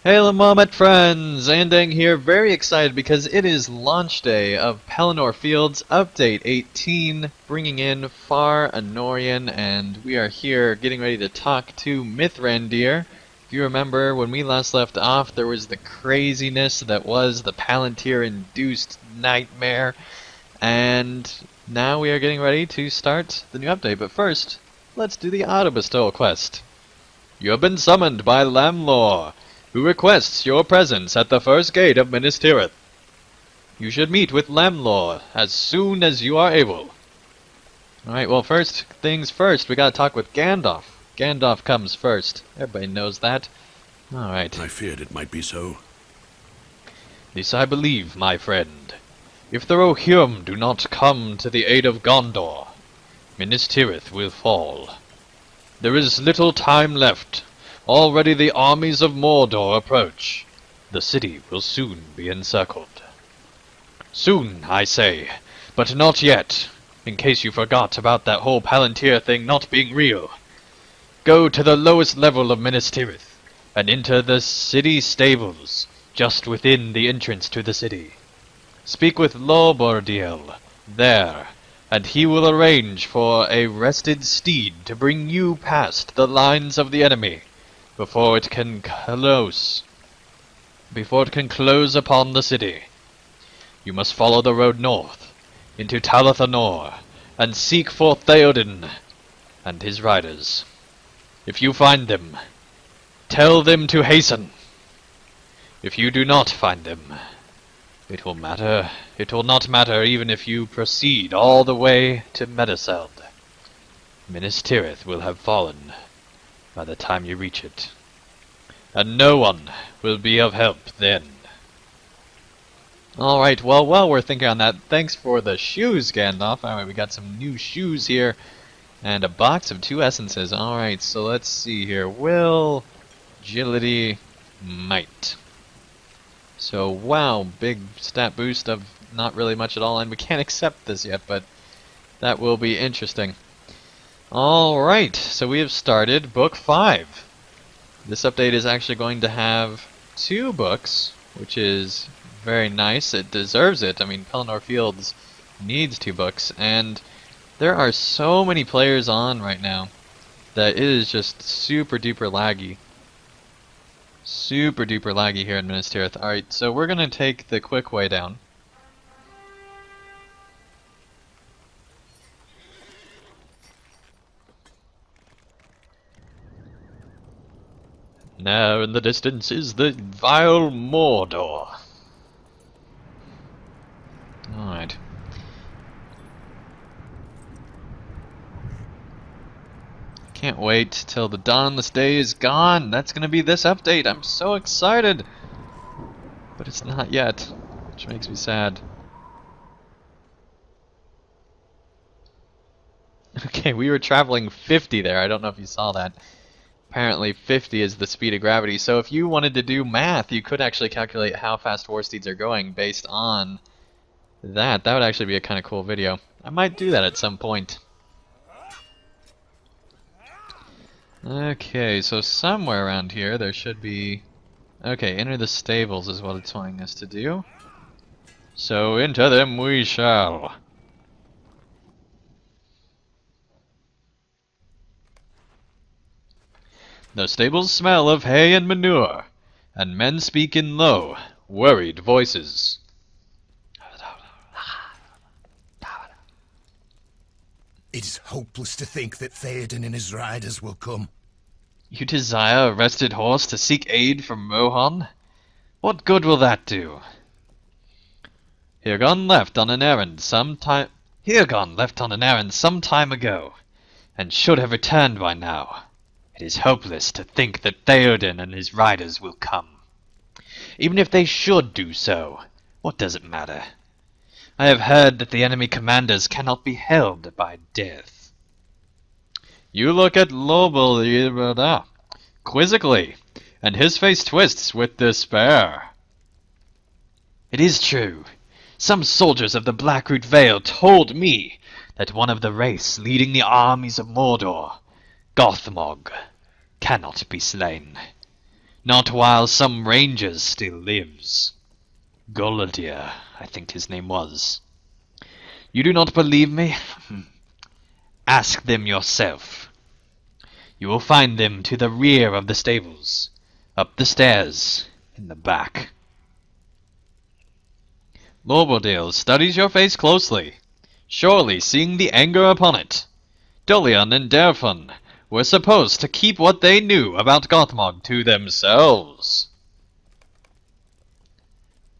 Hail a moment, friends! Andang here, very excited because it is launch day of Pelennor Fields Update 18, bringing in Far Anorian, and we are here getting ready to talk to Mithrandir. If you remember, when we last left off, there was the craziness that was the Palantir-induced nightmare, and now we are getting ready to start the new update. But first, let's do the auto-bestow quest. You have been summoned by Lamlor, who requests your presence at the first gate of Minas Tirith. You should meet with Lamlor as soon as you are able. Alright, well, first things first, we gotta talk with Gandalf. Gandalf comes first. Everybody knows that. Alright. I feared it might be so. This I believe, my friend. If the Rohirrim do not come to the aid of Gondor, Minas Tirith will fall. There is little time left. Already the armies of Mordor approach. The city will soon be encircled. Soon, I say, but not yet, in case you forgot about that whole Palantir thing not being real. Go to the lowest level of Minas Tirith, and enter the city stables, just within the entrance to the city. Speak with Lorbordiel there, and he will arrange for a rested steed to bring you past the lines of the enemy, before it can close upon the city. You must follow the road north, into Talathanor, and seek for Theoden and his riders. If you find them, tell them to hasten. If you do not find them, it will not matter even if you proceed all the way to Meduseld. Minas Tirith will have fallen by the time you reach it, and no one will be of help then. Alright, well, while we're thinking on that, thanks for the shoes, Gandalf. Alright, we got some new shoes here, and a box of 2 essences. Alright, so let's see here. Will, agility, might. So, wow, big stat boost of not really much at all, and we can't accept this yet, but that will be interesting. Alright, so we have started Book 5. This update is actually going to have 2 books, which is very nice. It deserves it. I mean, Pelennor Fields needs 2 books, and there are so many players on right now that it is just super duper laggy. Super duper laggy here in Minas Tirith. Alright, so we're going to take the quick way down. Now in the distance is the vile Mordor. Alright. Can't wait till the dawnless day is gone. That's gonna be this update. I'm so excited. But it's not yet, which makes me sad. Okay, we were traveling 50 there. I don't know if you saw that. Apparently 50 is the speed of gravity, so if you wanted to do math, you could actually calculate how fast war steeds are going based on that. That would actually be a kind of cool video. I might do that at some point. Okay, so somewhere around here there should be... Okay, enter the stables is what it's wanting us to do. So into them we shall. The stables smell of hay and manure, and men speak in low, worried voices. It is hopeless to think that Theoden and his riders will come. You desire a rested horse to seek aid from Rohan? What good will that do? Hirgon left on an errand some time ago, and should have returned by now. It is hopeless to think that Theoden and his riders will come. Even if they should do so, what does it matter? I have heard that the enemy commanders cannot be held by death. You look at Lobel quizzically, and his face twists with despair. It is true. Some soldiers of the Blackroot Vale told me that one of the race leading the armies of Mordor, Gothmog, cannot be slain. Not while some rangers still lives. Golodier, I think his name was. You do not believe me? Ask them yourself. You will find them to the rear of the stables, up the stairs, in the back. Lobodil studies your face closely, surely seeing the anger upon it. Dolian and Derfun were supposed to keep what they knew about Gothmog to themselves.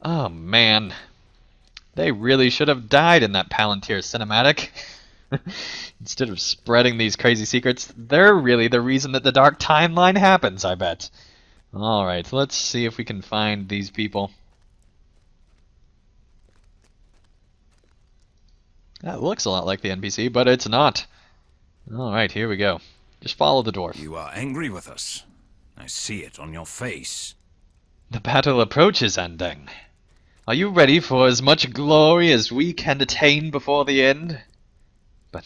Oh man, they really should have died in that Palantir cinematic. Instead of spreading these crazy secrets, they're really the reason that the Dark Timeline happens, I bet. Alright, let's see if we can find these people. That looks a lot like the NPC, but it's not. Alright, here we go. Just follow the dwarf. You are angry with us. I see it on your face. The battle approaches, Andeng. Are you ready for as much glory as we can attain before the end? But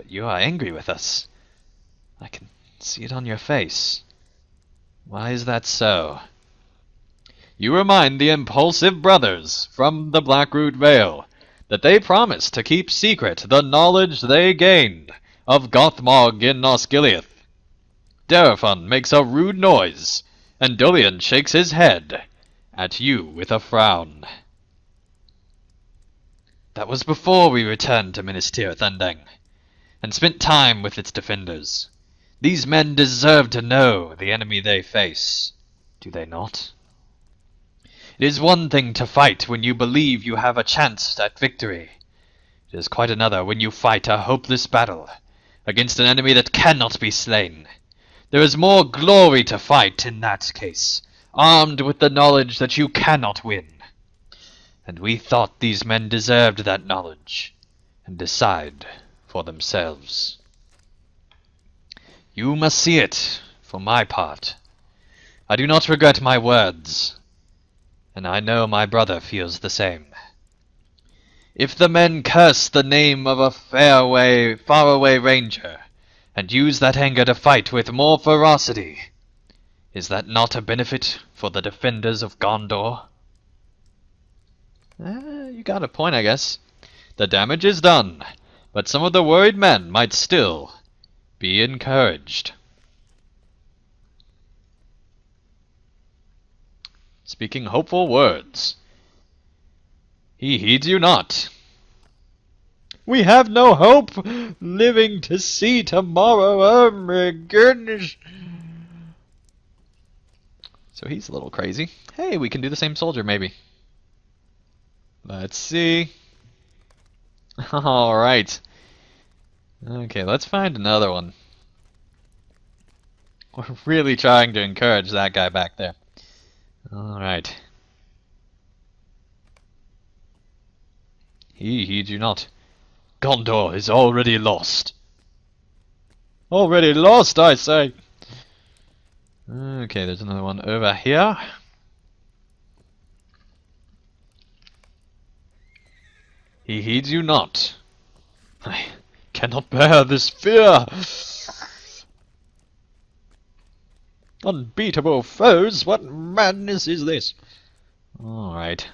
you are angry with us. I can see it on your face. Why is that so? You remind the impulsive brothers from the Blackroot Vale that they promised to keep secret the knowledge they gained of Gothmog in Osgiliath. Derfun makes a rude noise, and Dolian shakes his head at you with a frown. That was before we returned to Minas Tirith, Andeng, and spent time with its defenders. These men deserve to know the enemy they face, do they not? It is one thing to fight when you believe you have a chance at victory. It is quite another when you fight a hopeless battle against an enemy that cannot be slain. There is more glory to fight in that case, armed with the knowledge that you cannot win. And we thought these men deserved that knowledge, and decide for themselves. You must see it, for my part. I do not regret my words, and I know my brother feels the same. If the men curse the name of a faraway ranger, and use that anger to fight with more ferocity, is that not a benefit for the defenders of Gondor? You got a point, I guess. The damage is done, but some of the worried men might still be encouraged. Speaking hopeful words. He heeds you not. We have no hope living to see tomorrow. Oh my goodness. So he's a little crazy. Hey, we can do the same soldier maybe. Let's see. Alright. Okay, let's find another one. We're really trying to encourage that guy back there. Alright. He heeds you not. Gondor is already lost. Already lost, I say. Okay, there's another one over here. He heeds you not. I cannot bear this fear. Unbeatable foes, what madness is this? Alright.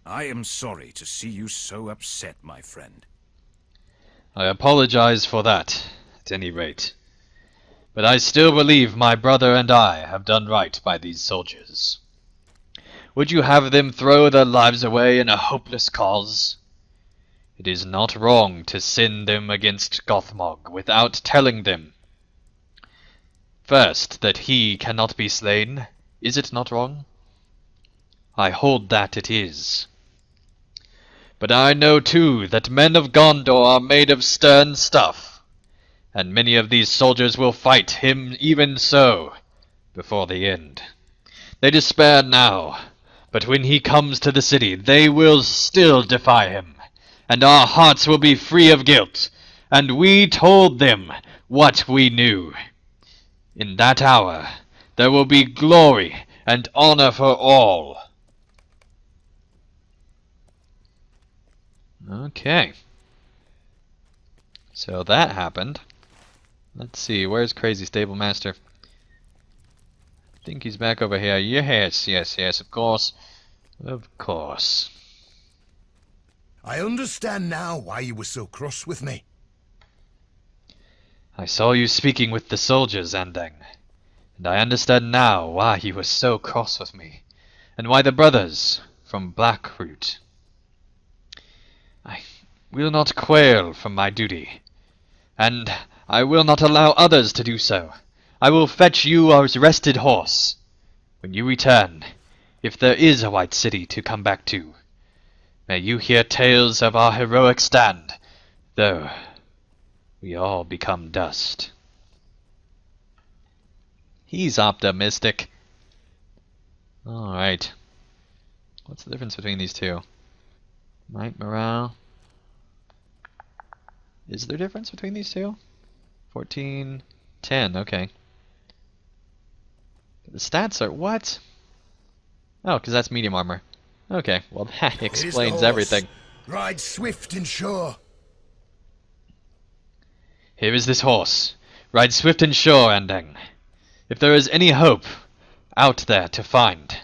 I am sorry to see you so upset, my friend. I apologize for that, at any rate. But I still believe my brother and I have done right by these soldiers. Would you have them throw their lives away in a hopeless cause? It is not wrong to send them against Gothmog without telling them first that he cannot be slain. Is it not wrong? I hold that it is. But I know too that men of Gondor are made of stern stuff, and many of these soldiers will fight him even so before the end. They despair now, but when he comes to the city they will still defy him, and our hearts will be free of guilt, and we told them what we knew. In that hour there will be glory and honor for all. Okay. So that happened. Let's see, where's Crazy Stable Master? I think he's back over here. Yes, yes, yes, of course. Of course. I understand now why you were so cross with me. I saw you speaking with the soldiers, Andang, and I understand now why you were so cross with me, and why the brothers from Blackroot. I will not quail from my duty, and I will not allow others to do so. I will fetch you a rested horse. When you return, if there is a White City to come back to, may you hear tales of our heroic stand, though we all become dust. He's optimistic. Alright. What's the difference between these two? Might, morale. Is there a difference between these two? 14, 10, okay. The stats are what? Oh, because that's medium armor. Okay, well that explains everything. Ride swift and sure. Here is this horse. Ride swift and sure, Andang. If there is any hope out there to find,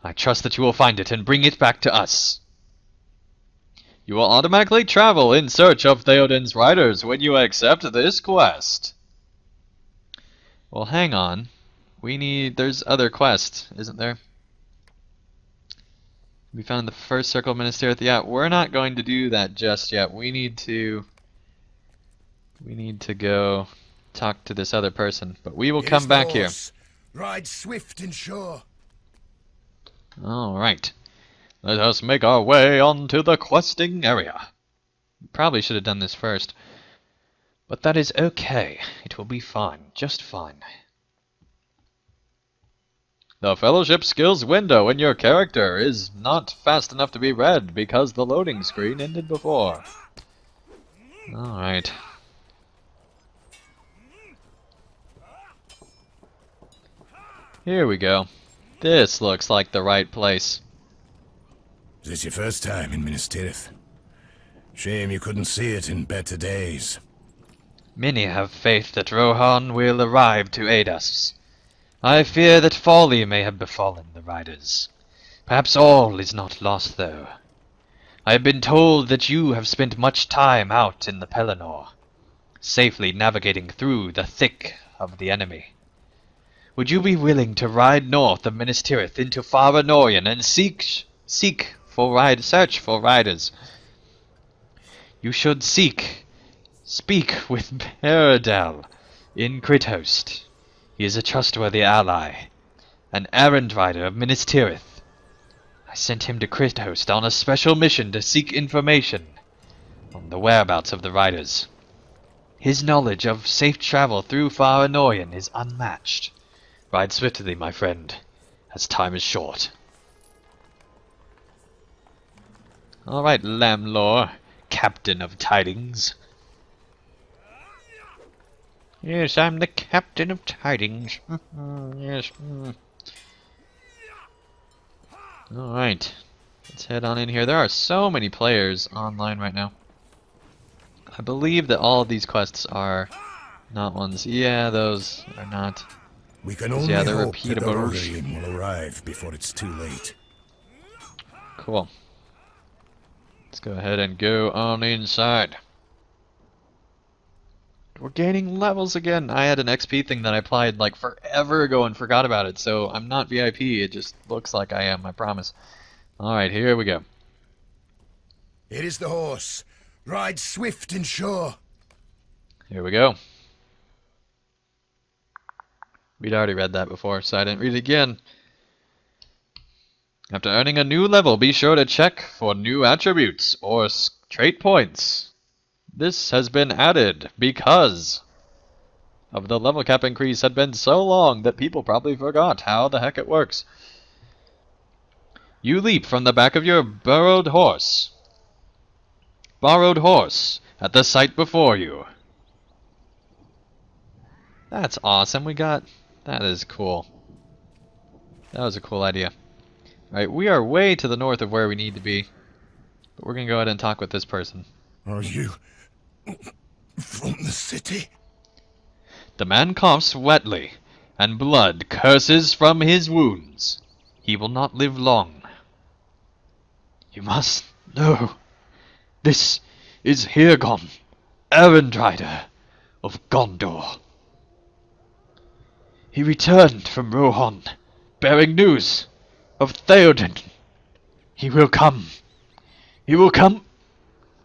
I trust that you will find it and bring it back to us. You will automatically travel in search of Theoden's riders when you accept this quest. Well, hang on. There's other quests, isn't there? We found the first circle of Ministerieth. Yeah, we're not going to do that just yet. We need to go talk to this other person, but we will come back here. Ride swift and sure. Alright. Let us make our way onto the questing area. Probably should have done this first. But that is okay. It will be fine. Just fine. The Fellowship Skills window in your character is not fast enough to be read because the loading screen ended before. Alright. Here we go. This looks like the right place. Is this your first time in Minas Tirith? Shame you couldn't see it in better days. Many have faith that Rohan will arrive to aid us. I fear that folly may have befallen the riders. Perhaps all is not lost, though. I have been told that you have spent much time out in the Pelennor, safely navigating through the thick of the enemy. Would you be willing to ride north of Minas Tirith into Far Anorian and search for riders? You should speak with Peredel in Crithost. He is a trustworthy ally, an errand rider of Minas Tirith. I sent him to Crithost on a special mission to seek information on the whereabouts of the riders. His knowledge of safe travel through Far Anorian is unmatched. Ride swiftly, my friend, as time is short. Alright, Lamlore, Captain of Tidings. Yes, I'm the Captain of Tidings. Yes. Alright, let's head on in here. There are so many players online right now. I believe that all of these quests are not ones. Yeah, those are not. We can only Yeah, they're hope that the repeatable. Rohirrim will arrive before it's too late. Cool. Let's go ahead and go on inside. We're gaining levels again. I had an XP thing that I applied like forever ago and forgot about it, so I'm not VIP. It just looks like I am, I promise. Alright, here we go. It is the horse. Ride swift and sure. Here we go. We'd already read that before, so I didn't read it again. After earning a new level, be sure to check for new attributes or trait points. This has been added because of the level cap increase had been so long that people probably forgot how the heck it works. You leap from the back of your borrowed horse at the sight before you. That's awesome. That is cool. That was a cool idea. Alright, we are way to the north of where we need to be. But we're going to go ahead and talk with this person. Are you from the city? The man coughs wetly, and blood curses from his wounds. He will not live long. You must know. This is Hirgon, errand rider of Gondor. He returned from Rohan, bearing news of Theoden. He will come. He will come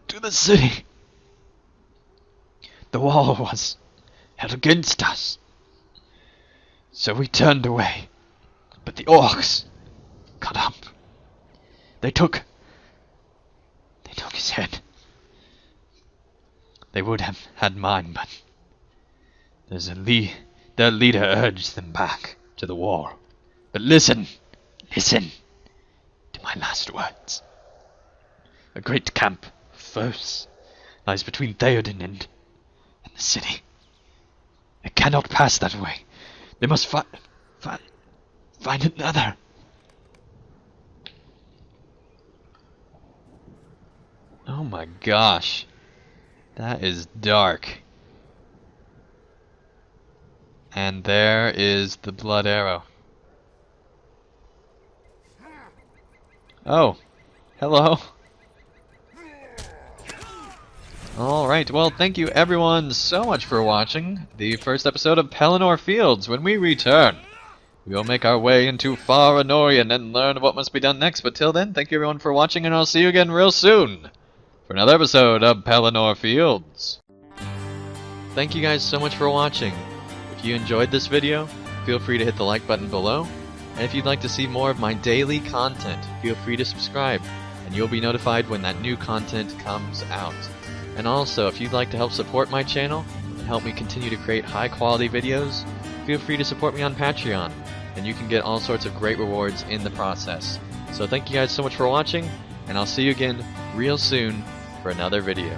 to the city. The wall was held against us, so we turned away. But the orcs got up. They took his head. They would have had mine, but their leader urged them back to the wall. But listen to my last words. A great camp of foes lies between Theoden and the city. They cannot pass that way. They must find another. Oh my gosh. That is dark. And there is the blood arrow. Oh. Hello. Alright, well, thank you everyone so much for watching the first episode of Pelennor Fields. When we return, we will make our way into Far Anorian and learn what must be done next. But till then, thank you everyone for watching, and I'll see you again real soon for another episode of Pelennor Fields. Thank you guys so much for watching. If you enjoyed this video, feel free to hit the like button below. And if you'd like to see more of my daily content, feel free to subscribe, and you'll be notified when that new content comes out. And also, if you'd like to help support my channel and help me continue to create high quality videos, feel free to support me on Patreon, and you can get all sorts of great rewards in the process. So thank you guys so much for watching, and I'll see you again real soon for another video.